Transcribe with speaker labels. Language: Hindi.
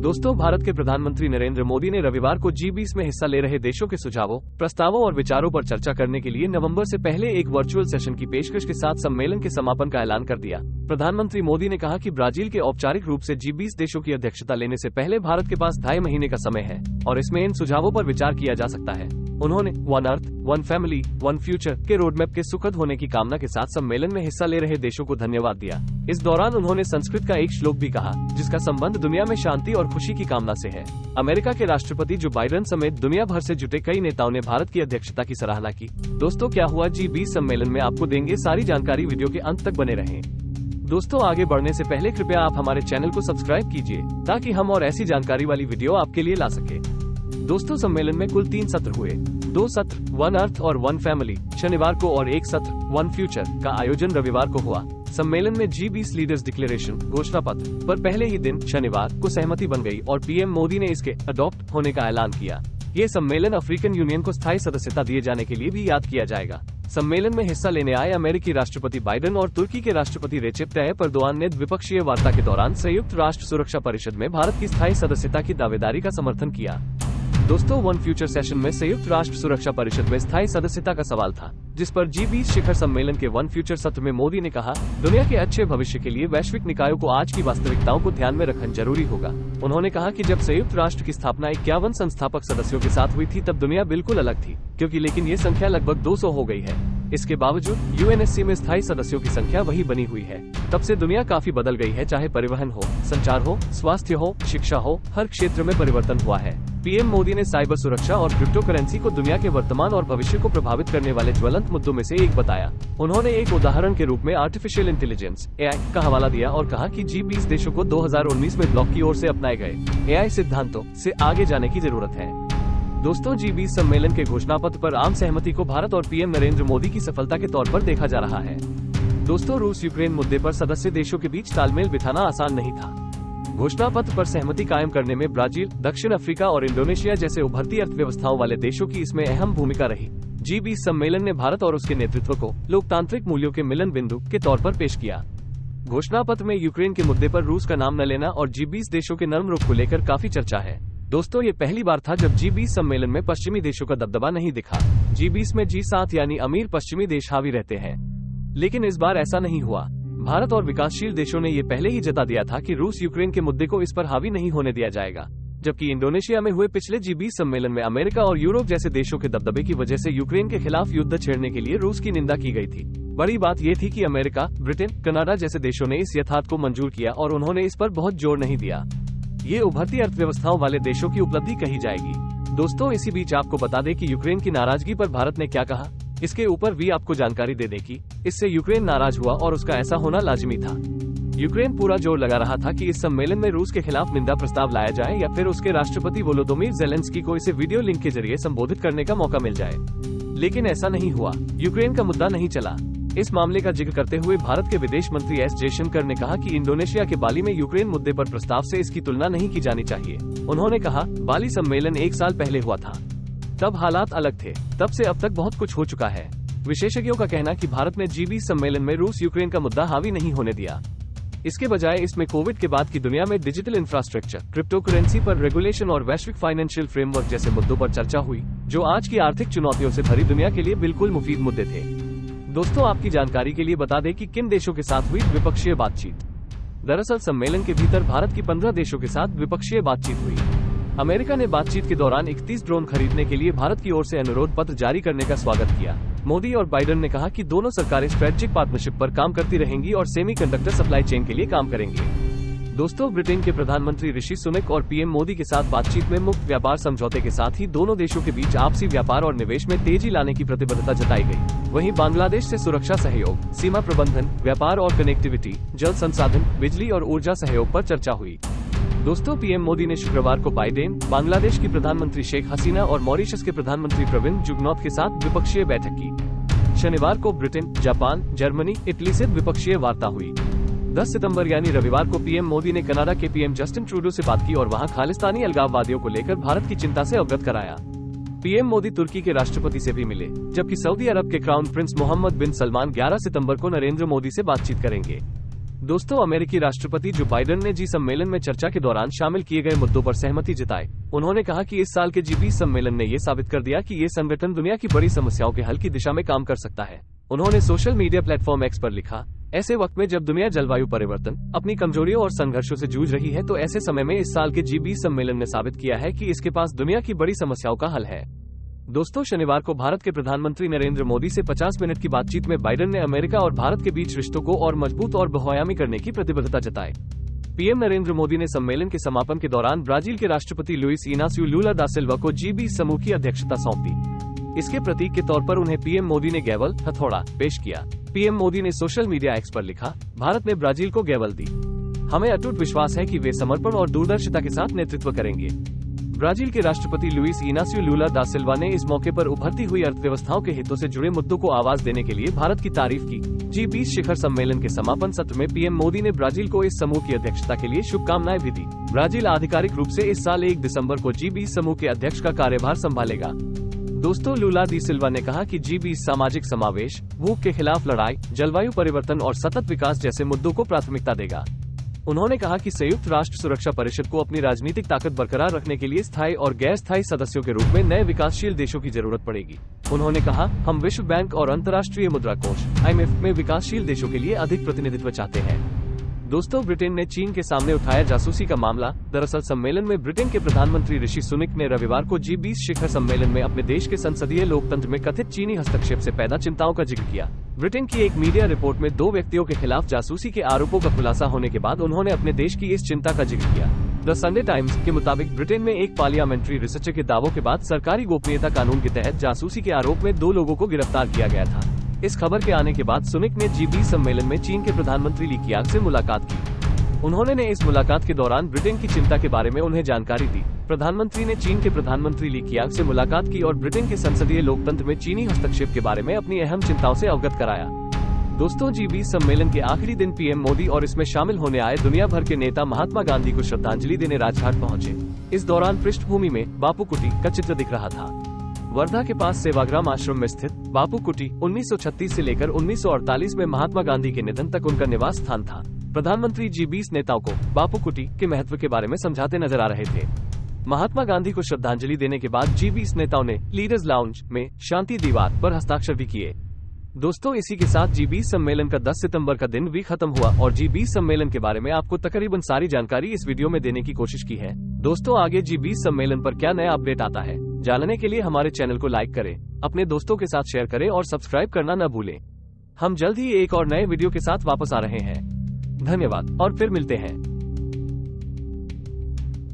Speaker 1: दोस्तों, भारत के प्रधानमंत्री नरेंद्र मोदी ने रविवार को G20 में हिस्सा ले रहे देशों के सुझावों, प्रस्तावों और विचारों पर चर्चा करने के लिए नवंबर से पहले एक वर्चुअल सेशन की पेशकश के साथ सम्मेलन के समापन का ऐलान कर दिया। प्रधानमंत्री मोदी ने कहा कि ब्राजील के औपचारिक रूप से G20 देशों की अध्यक्षता लेने से पहले भारत के पास 2.5 महीने का समय है और इसमें इन सुझावों पर विचार किया जा सकता है। उन्होंने one earth, one family, one future के रोडमैप के सुखद होने की कामना के साथ सम्मेलन में हिस्सा ले रहे देशों को धन्यवाद दिया। इस दौरान उन्होंने संस्कृत का एक श्लोक भी कहा, जिसका संबंध दुनिया में शांति और खुशी की कामना से है। अमेरिका के राष्ट्रपति जो बाइडेन समेत दुनिया भर से जुटे कई नेताओं ने भारत की अध्यक्षता की सराहना की। दोस्तों, क्या हुआ G20 सम्मेलन में, आपको देंगे सारी जानकारी। वीडियो के अंत तक बने रहें। दोस्तों, आगे बढ़ने से पहले कृपया आप हमारे चैनल को सब्सक्राइब कीजिए ताकि हम और ऐसी जानकारी वाली वीडियो आपके लिए ला सके। दोस्तों, सम्मेलन में कुल 3 सत्र हुए। 2 सत्र वन अर्थ और वन फैमिली शनिवार को और 1 सत्र वन फ्यूचर का आयोजन रविवार को हुआ। सम्मेलन में G20 लीडर्स डिक्लेरेशन घोषणा पत्र पर पहले ही दिन शनिवार को सहमति बन गई और पीएम मोदी ने इसके अडॉप्ट होने का ऐलान किया। ये सम्मेलन अफ्रीकन यूनियन को स्थायी सदस्यता दिए जाने के लिए भी याद किया जाएगा। सम्मेलन में हिस्सा लेने आए अमेरिकी राष्ट्रपति बाइडेन और तुर्की के राष्ट्रपति रेसेप तायिप एर्दोआन ने द्विपक्षीय वार्ता के दौरान संयुक्त राष्ट्र सुरक्षा परिषद में भारत की स्थायी सदस्यता की दावेदारी का समर्थन किया। दोस्तों, वन फ्यूचर सेशन में संयुक्त राष्ट्र सुरक्षा परिषद में स्थायी सदस्यता का सवाल था, जिस पर G20 शिखर सम्मेलन के वन फ्यूचर सत्र में मोदी ने कहा, दुनिया के अच्छे भविष्य के लिए वैश्विक निकायों को आज की वास्तविकताओं को ध्यान में रखना जरूरी होगा। उन्होंने कहा कि जब संयुक्त राष्ट्र की स्थापना 51 संस्थापक सदस्यों के साथ हुई थी तब दुनिया बिल्कुल अलग थी, लेकिन ये संख्या लगभग 200 हो गई है। इसके बावजूद UNSC में स्थायी सदस्यों की संख्या वही बनी हुई है। तब से दुनिया काफी बदल गई है, चाहे परिवहन हो, संचार हो, स्वास्थ्य हो, शिक्षा हो, हर क्षेत्र में परिवर्तन हुआ है। पीएम मोदी ने साइबर सुरक्षा और क्रिप्टो करेंसी को दुनिया के वर्तमान और भविष्य को प्रभावित करने वाले ज्वलंत मुद्दों में से एक बताया। उन्होंने एक उदाहरण के रूप में आर्टिफिशियल इंटेलिजेंस AI का हवाला दिया और कहा कि G20 देशों को 2019 में ब्लॉक की ओर से अपनाए गए AI सिद्धांतों से आगे जाने की जरूरत है। दोस्तों, G20 सम्मेलन के घोषणा पत्र पर आम सहमति को भारत और पीएम नरेंद्र मोदी की सफलता के तौर पर देखा जा रहा है। दोस्तों, रूस यूक्रेन मुद्दे पर सदस्य देशों के बीच तालमेल बिठाना आसान नहीं था। घोषणा पत्र पर सहमति कायम करने में ब्राजील, दक्षिण अफ्रीका और इंडोनेशिया जैसे उभरती अर्थव्यवस्थाओं वाले देशों की इसमें अहम भूमिका रही। G20 सम्मेलन ने भारत और उसके नेतृत्व को लोकतांत्रिक मूल्यों के मिलन बिंदु के तौर पर पेश किया। घोषणा पत्र में यूक्रेन के मुद्दे पर रूस का नाम न लेना और G20 देशों के नरम रुख को लेकर काफी चर्चा है। दोस्तों, ये पहली बार था जब G20 सम्मेलन में पश्चिमी देशों का दबदबा नहीं दिखा। G20 में G7 यानी अमीर पश्चिमी देश हावी रहते हैं, लेकिन इस बार ऐसा नहीं हुआ। भारत और विकासशील देशों ने ये पहले ही जता दिया था कि रूस यूक्रेन के मुद्दे को इस पर हावी नहीं होने दिया जाएगा। जबकि इंडोनेशिया में हुए पिछले G20 सम्मेलन में अमेरिका और यूरोप जैसे देशों के दबदबे की वजह से यूक्रेन के खिलाफ युद्ध छेड़ने के लिए रूस की निंदा की गई थी। बड़ी बात यह थी कि अमेरिका, ब्रिटेन, कनाडा जैसे देशों ने इस यथार्थ को मंजूर किया और उन्होंने इस पर बहुत जोर नहीं दिया। ये उभरती अर्थव्यवस्थाओं वाले देशों की उपलब्धि कही जाएगी। दोस्तों, इसी बीच आपको बता दें कि यूक्रेन की नाराजगी पर भारत ने क्या कहा। इसके ऊपर भी आपको जानकारी दे दें कि इससे यूक्रेन नाराज हुआ और उसका ऐसा होना लाजिमी था। यूक्रेन पूरा जोर लगा रहा था कि इस सम्मेलन में रूस के खिलाफ निंदा प्रस्ताव लाया जाए या फिर उसके राष्ट्रपति वोलोदोमिर ज़ेलेंस्की को इसे वीडियो लिंक के जरिए संबोधित करने का मौका मिल जाए, लेकिन ऐसा नहीं हुआ। यूक्रेन का मुद्दा नहीं चला। इस मामले का जिक्र करते हुए भारत के विदेश मंत्री एस जयशंकर ने कहा कि इंडोनेशिया के बाली में यूक्रेन मुद्दे पर प्रस्ताव से इसकी तुलना नहीं की जानी चाहिए। उन्होंने कहा, बाली सम्मेलन 1 साल पहले हुआ था, तब हालात अलग थे। तब से अब तक बहुत कुछ हो चुका है। विशेषज्ञों का कहना कि भारत ने G20 सम्मेलन में रूस यूक्रेन का मुद्दा हावी नहीं होने दिया। इसके बजाय इसमें कोविड के बाद की दुनिया में डिजिटल इंफ्रास्ट्रक्चर, क्रिप्टो करेंसी पर रेगुलेशन और वैश्विक फाइनेंशियल फ्रेमवर्क जैसे मुद्दों पर चर्चा हुई, जो आज की आर्थिक चुनौतियों से भरी दुनिया के लिए बिल्कुल मुफीद मुद्दे थे। दोस्तों, आपकी जानकारी के लिए बता दें कि किन देशों के साथ हुई द्विपक्षीय बातचीत। दरअसल सम्मेलन के भीतर भारत की 15 देशों के साथ द्विपक्षीय बातचीत हुई। अमेरिका ने बातचीत के दौरान 31 ड्रोन खरीदने के लिए भारत की ओर से अनुरोध पत्र जारी करने का स्वागत किया। मोदी और बाइडेन ने कहा कि दोनों सरकारें स्ट्रेटेजिक पार्टनरशिप पर काम करती रहेंगी और सेमीकंडक्टर सप्लाई चेन के लिए काम करेंगी। दोस्तों, ब्रिटेन के प्रधानमंत्री ऋषि सुनक और पीएम मोदी के साथ बातचीत में मुक्त व्यापार समझौते के साथ ही दोनों देशों के बीच आपसी व्यापार और निवेश में तेजी लाने की प्रतिबद्धता जताई गई। वहीं बांग्लादेश से सुरक्षा सहयोग, सीमा प्रबंधन, व्यापार और कनेक्टिविटी, जल संसाधन, बिजली और ऊर्जा सहयोग पर चर्चा हुई। दोस्तों, पीएम मोदी ने शुक्रवार को बाइडेन, बांग्लादेश की प्रधानमंत्री शेख हसीना और मॉरिशस के प्रधानमंत्री प्रविंद जुगनौथ के साथ द्विपक्षीय बैठक की। शनिवार को ब्रिटेन, जापान, जर्मनी, इटली से द्विपक्षीय वार्ता हुई। 10 सितंबर यानी रविवार को पीएम मोदी ने कनाडा के पीएम जस्टिन ट्रूडो से बात की और वहां खालिस्तानी अलगाववादियों को लेकर भारत की चिंता से अवगत कराया। पीएम मोदी तुर्की के राष्ट्रपति से भी मिले, जबकि सऊदी अरब के क्राउन प्रिंस मोहम्मद बिन सलमान 11 सितंबर को नरेंद्र मोदी से बातचीत करेंगे। दोस्तों, अमेरिकी राष्ट्रपति जो बाइडेन ने जी सम्मेलन में चर्चा के दौरान शामिल किए गए मुद्दों पर सहमति जताई। उन्होंने कहा कि इस साल के G20 सम्मेलन ने ये साबित कर दिया कि ये संगठन दुनिया की बड़ी समस्याओं के हल की दिशा में काम कर सकता है। उन्होंने सोशल मीडिया प्लेटफॉर्म X पर लिखा, ऐसे वक्त में जब दुनिया जलवायु परिवर्तन, अपनी कमजोरियों और संघर्षों से जूझ रही है, तो ऐसे समय में इस साल के G20 सम्मेलन ने साबित किया है कि इसके पास दुनिया की बड़ी समस्याओं का हल है। दोस्तों, शनिवार को भारत के प्रधानमंत्री नरेंद्र मोदी से 50 मिनट की बातचीत में बाइडेन ने अमेरिका और भारत के बीच रिश्तों को और मजबूत और बहुआयामी करने की प्रतिबद्धता जताई। पीएम नरेंद्र मोदी ने सम्मेलन के समापन के दौरान ब्राजील के राष्ट्रपति लुइस इनासियो लुला दा सिल्वा को G20 समूह की अध्यक्षता सौंप दी। इसके प्रतीक के तौर पर उन्हें पीएम मोदी ने गैवल हथौड़ा पेश किया। पीएम मोदी ने सोशल मीडिया X पर लिखा, भारत ने ब्राजील को गैवल दी। हमें अटूट विश्वास है कि वे समर्पण और दूरदर्शिता के साथ नेतृत्व करेंगे। ब्राजील के राष्ट्रपति लुइस इनासियो लुला दा सिल्वा ने इस मौके पर उभरती हुई अर्थव्यवस्थाओं के हितों से जुड़े मुद्दों को आवाज देने के लिए भारत की तारीफ की। G20 शिखर सम्मेलन के समापन सत्र में पीएम मोदी ने ब्राजील को इस समूह की अध्यक्षता के लिए शुभकामनाएं भी दी। ब्राजील आधिकारिक रूप से इस साल 1 दिसंबर को G20 समूह के अध्यक्ष का कार्यभार संभालेगा। दोस्तों, लुला दी सिल्वा ने कहा कि G20 सामाजिक समावेश, भूख के खिलाफ लड़ाई, जलवायु परिवर्तन और सतत विकास जैसे मुद्दों को प्राथमिकता देगा। उन्होंने कहा कि संयुक्त राष्ट्र सुरक्षा परिषद को अपनी राजनीतिक ताकत बरकरार रखने के लिए स्थायी और गैर स्थायी सदस्यों के रूप में नए विकासशील देशों की जरूरत पड़ेगी। उन्होंने कहा, हम विश्व बैंक और अंतर्राष्ट्रीय मुद्रा कोष IMF में विकासशील देशों के लिए अधिक प्रतिनिधित्व चाहते हैं। दोस्तों, ब्रिटेन ने चीन के सामने उठाया जासूसी का मामला। दरअसल सम्मेलन में ब्रिटेन के प्रधानमंत्री ऋषि सुनक ने रविवार को G20 शिखर सम्मेलन में अपने देश के संसदीय लोकतंत्र में कथित चीनी हस्तक्षेप से पैदा चिंताओं का जिक्र किया। ब्रिटेन की एक मीडिया रिपोर्ट में 2 व्यक्तियों के खिलाफ जासूसी के आरोपों का खुलासा होने के बाद उन्होंने अपने देश की इस चिंता का जिक्र किया। द संडे टाइम्स के मुताबिक ब्रिटेन में एक पार्लियामेंट्री रिसर्चर के दावों के बाद सरकारी गोपनीयता कानून के तहत जासूसी के आरोप में 2 लोगों को गिरफ्तार किया गया था। इस खबर के आने के बाद सुनक ने G20 सम्मेलन में चीन के प्रधानमंत्री ली कियांग से मुलाकात की। उन्होंने इस मुलाकात के दौरान ब्रिटेन की चिंता के बारे में उन्हें जानकारी दी। प्रधानमंत्री ने चीन के प्रधानमंत्री ली कियांग से मुलाकात की और ब्रिटेन के संसदीय लोकतंत्र में चीनी हस्तक्षेप के बारे में अपनी अहम चिंताओं से अवगत कराया। दोस्तों, G20 सम्मेलन के आखिरी दिन पीएम मोदी और इसमें शामिल होने आए दुनिया भर के नेता महात्मा गांधी को श्रद्धांजलि देने राजघाट पहुंचे। इस दौरान पृष्ठभूमि में बापू कुटी का चित्र दिख रहा था। वर्धा के पास सेवाग्राम आश्रम में स्थित बापू कुटी 1936 से लेकर 1948 में महात्मा गांधी के निधन तक उनका निवास स्थान था। प्रधानमंत्री G20 नेताओं को बापू कुटी के महत्व के बारे में समझाते नजर आ रहे थे। महात्मा गांधी को श्रद्धांजलि देने के बाद G20 नेताओं ने लीडर्स लाउंज में शांति दीवार पर हस्ताक्षर भी किए। दोस्तों, इसी के साथ G20 सम्मेलन का 10 सितंबर का दिन भी खत्म हुआ और G20 सम्मेलन के बारे में आपको तकरीबन सारी जानकारी इस वीडियो में देने की कोशिश की है। दोस्तों, आगे G20 सम्मेलन पर क्या नया अपडेट आता है, जानने के लिए हमारे चैनल को लाइक करें, अपने दोस्तों के साथ शेयर करें और सब्सक्राइब करना न भूलें। हम जल्द ही एक और नए वीडियो के साथ वापस आ रहे हैं। धन्यवाद और फिर मिलते हैं।